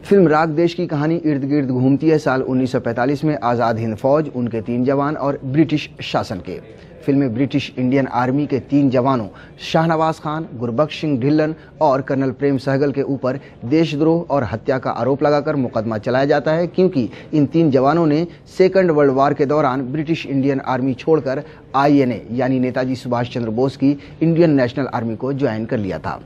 Film राग देश की कहानी इर्द गिर्द घूमती है साल 1945 में आज़ाद हिंद फौज, उनके 3 जवान और ब्रिटिश शासन के। फिल्म में ब्रिटिश इंडियन आर्मी के 3 जवानों शाहनवाज खान, गुरबख्श सिंह ढिल्लन और कर्नल प्रेम सहगल के ऊपर देशद्रोह और हत्या का आरोप लगाकर मुकदमा चलाया जाता है, क्योंकि इन 3 जवानों ने सेकंड वर्ल्ड वॉर के दौरान ब्रिटिश इंडियन आर्मी छोड़कर INA यानी नेताजी सुभाष चंद्र बोस की इंडियन नेशनल आर्मी को ज्वाइन कर लिया था।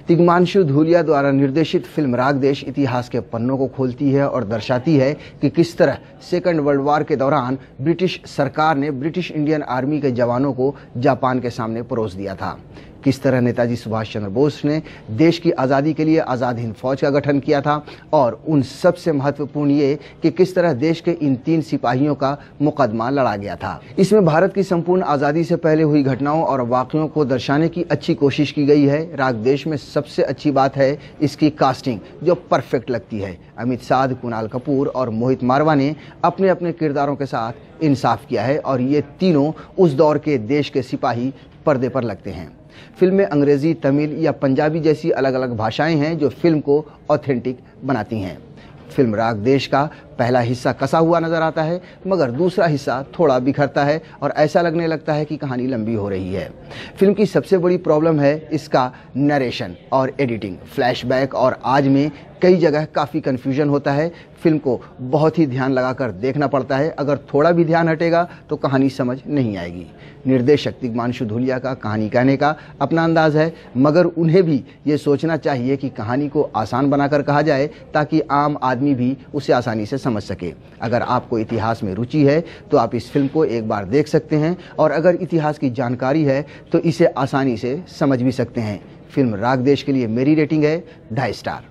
तिग्मांशु धूलिया द्वारा निर्देशित फिल्म राग देश इतिहास के पन्नों को खोलती है और दर्शाती है कि किस तरह सेकंड वर्ल्ड वॉर के दौरान ब्रिटिश सरकार ने ब्रिटिश इंडियन आर्मी के जवानों को जापान के सामने परोस दिया था। किस तरह नेताजी सुभाष चंद्र बोस ने देश की आज़ादी के लिए आज़ाद हिंद फौज का गठन किया था, और उन सबसे महत्वपूर्ण ये कि किस तरह देश के इन 3 सिपाहियों का मुकदमा लड़ा गया था। इसमें भारत की संपूर्ण आज़ादी से पहले हुई घटनाओं और वाक़यों को दर्शाने की अच्छी कोशिश की गई है। राग देश में सबसे अच्छी बात है इसकी कास्टिंग, जो परफेक्ट लगती है। अमित साध, कुणाल कपूर और मोहित मारवा ने अपने अपने किरदारों के साथ इंसाफ किया है, और ये तीनों उस दौर के देश के सिपाही पर्दे पर लगते हैं। फिल्म में अंग्रेजी, तमिल या पंजाबी जैसी अलग अलग भाषाएं हैं जो फिल्म को ऑथेंटिक बनाती हैं। फिल्म राग देश का पहला हिस्सा कसा हुआ नजर आता है, मगर दूसरा हिस्सा थोड़ा बिखरता है और ऐसा लगने लगता है कि कहानी लंबी हो रही है। फिल्म की सबसे बड़ी प्रॉब्लम है इसका नरेशन और एडिटिंग। फ्लैशबैक और आज में कई जगह काफ़ी कन्फ्यूजन होता है। फिल्म को बहुत ही ध्यान लगाकर देखना पड़ता है, अगर थोड़ा भी ध्यान हटेगा तो कहानी समझ नहीं आएगी। निर्देशक तिग्मांशु धूलिया का कहानी कहने का अपना अंदाज है, मगर उन्हें भी ये सोचना चाहिए कि कहानी को आसान बनाकर कहा जाए ताकि आम आदमी भी उसे आसानी से समझ सके। अगर आपको इतिहास में रुचि है तो आप इस फिल्म को एक बार देख सकते हैं, और अगर इतिहास की जानकारी है तो इसे आसानी से समझ भी सकते हैं। फिल्म राग देश के लिए मेरी रेटिंग है 2.5 स्टार।